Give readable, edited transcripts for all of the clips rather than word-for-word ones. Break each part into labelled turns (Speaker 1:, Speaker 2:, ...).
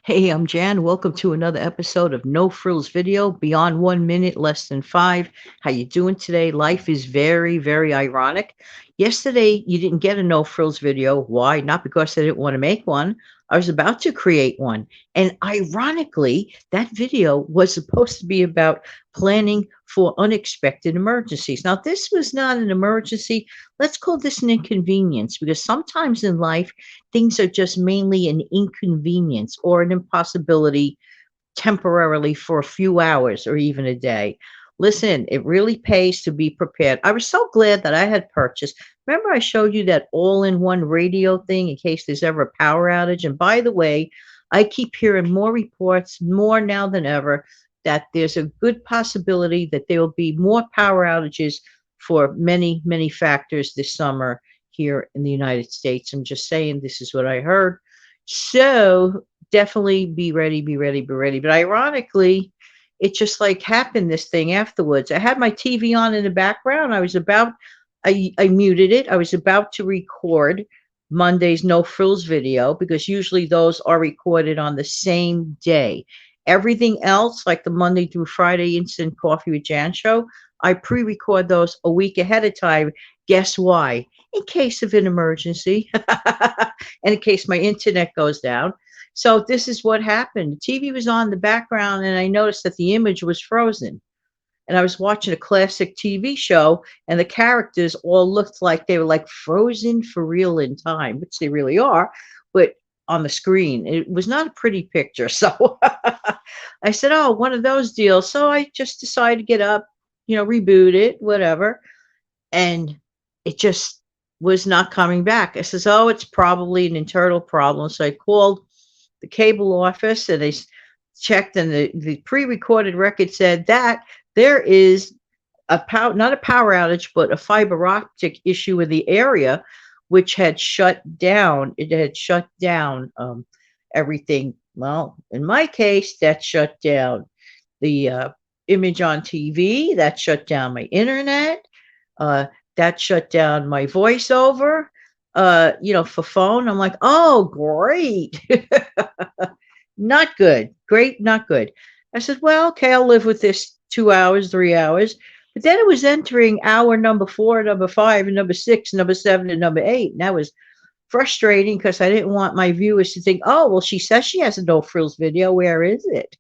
Speaker 1: Hey, I'm Jan. Welcome to another episode of No Frills Video, beyond 1 minute, less than five. How you doing today? Life is very, very ironic. Yesterday, you didn't get a No Frills video. Why? Not because I didn't want to make one. I was about to create one. And ironically, that video was supposed to be about planning for unexpected emergencies. Now, this was not an emergency. Let's call this an inconvenience because sometimes in life, things are just mainly an inconvenience or an impossibility temporarily for a few hours or even a day. Listen, it really pays to be prepared. I was so glad that I had purchased. Remember, I showed you that all in one radio thing in case there's ever a power outage. And by the way, I keep hearing more reports, more now than ever, that there's a good possibility that there will be more power outages for many, many factors this summer here in the United States. I'm just saying, this is what I heard. So definitely be ready, be ready, be ready. But ironically, it just like happened this thing afterwards. I had my TV on in the background. I muted it. I was about to record Monday's No Frills video because usually those are recorded on the same day. Everything else, like the Monday through Friday Instant Coffee with Jan show, I pre record those a week ahead of time. Guess why? In case of an emergency and in case my internet goes down. So this is what happened. The TV was on in the background, and I noticed that the image was frozen. And I was watching a classic TV show, and the characters all looked like they were like frozen for real in time, which they really are, but on the screen. It was not a pretty picture. So I said, oh, one of those deals. So I just decided to get up, reboot it, whatever. And it just was not coming back. I says, oh, it's probably an internal problem. So I called the cable office and checked, and the pre-recorded record said that there is not a power outage, but a fiber optic issue in the area, which had shut down. It had shut down everything. Well, in my case, that shut down the image on TV. That shut down my internet. Uh, that shut down my voiceover. For phone. I'm like, oh, great. Not good. Great, not good. I said, well, okay, I'll live with this 2 hours, 3 hours. But then it was entering hour number four, number five, and number six, number seven, and number eight. And that was frustrating because I didn't want my viewers to think, oh, well, she says she has a No Frills video. Where is it?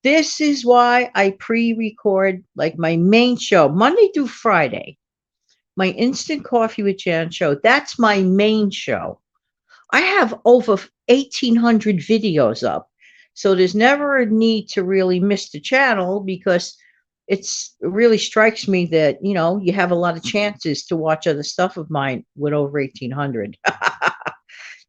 Speaker 1: This is why I pre-record like my main show, Monday through Friday. My Instant Coffee with Jan show. That's my main show. I have over 1,800 videos up. So there's never a need to really miss the channel because it really strikes me that, you have a lot of chances to watch other stuff of mine with over 1,800.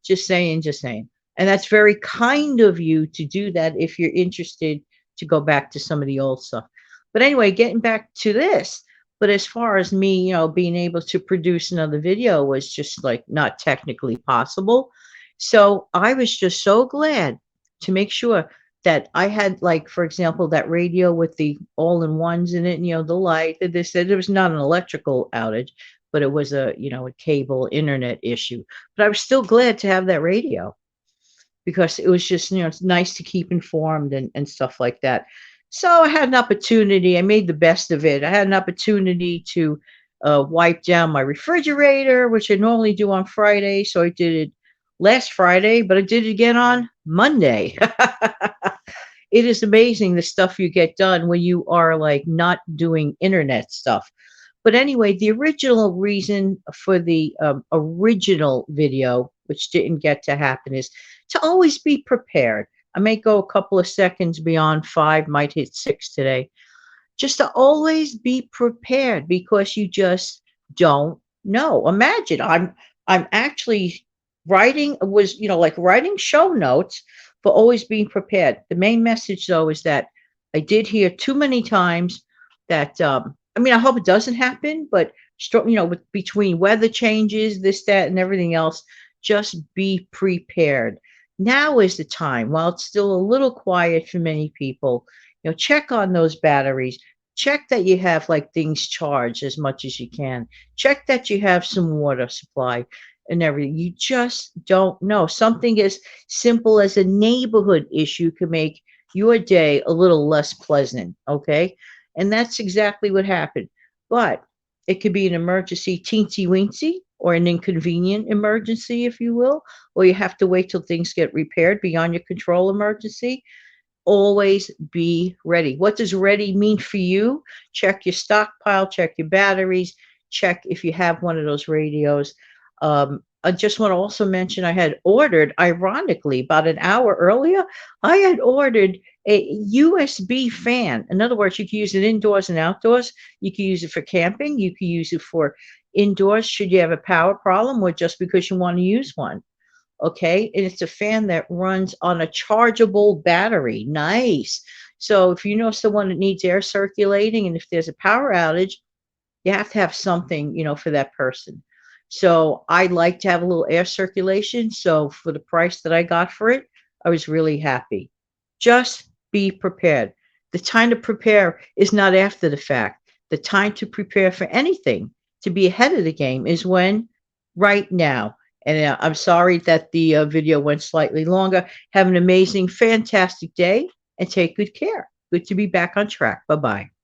Speaker 1: Just saying, just saying. And that's very kind of you to do that if you're interested to go back to some of the old stuff. But anyway, getting back to this, but as far as me, being able to produce another video was just like not technically possible. So I was just so glad to make sure that I had, like, for example, that radio with the all-in-ones in it, and, the light, that this, that it was not an electrical outage, but it was a cable internet issue. But I was still glad to have that radio because it was just, it's nice to keep informed and stuff like that. So I had an opportunity. I made the best of it. I had an opportunity to wipe down my refrigerator, which I normally do on Friday. So I did it last Friday, but I did it again on Monday. It is amazing the stuff you get done when you are like not doing internet stuff. But anyway, the original reason for the original video, which didn't get to happen, is to always be prepared. I may go a couple of seconds beyond five, might hit six today. Just to always be prepared because you just don't know. Imagine I'm actually writing show notes for always being prepared. The main message though is that I did hear too many times that I hope it doesn't happen, but between weather changes, this, that, and everything else, just be prepared. Now is the time, while it's still a little quiet for many people, check on those batteries. Check that you have like things charged as much as you can. Check that you have some water supply. and everything. You just don't know. Something as simple as a neighborhood issue could make your day a little less pleasant. Okay. And that's exactly what happened. But it could be an emergency teensy weensy or an inconvenient emergency, if you will, or you have to wait till things get repaired beyond your control emergency. Always be ready. What does ready mean for you? Check your stockpile, check your batteries, check if you have one of those radios. I just want to also mention I had ordered, ironically, about an hour earlier, I had ordered a USB fan. In other words, you can use it indoors and outdoors. You can use it for camping. You can use it for indoors should you have a power problem or just because you want to use one. Okay. And it's a fan that runs on a chargeable battery. Nice. So if you know someone that needs air circulating and if there's a power outage, you have to have something, for that person. So I like to have a little air circulation. So for the price that I got for it, I was really happy. Just be prepared. The time to prepare is not after the fact. The time to prepare for anything, to be ahead of the game, is when? Right now. And I'm sorry that the video went slightly longer. Have an amazing, fantastic day and take good care. Good to be back on track. Bye bye.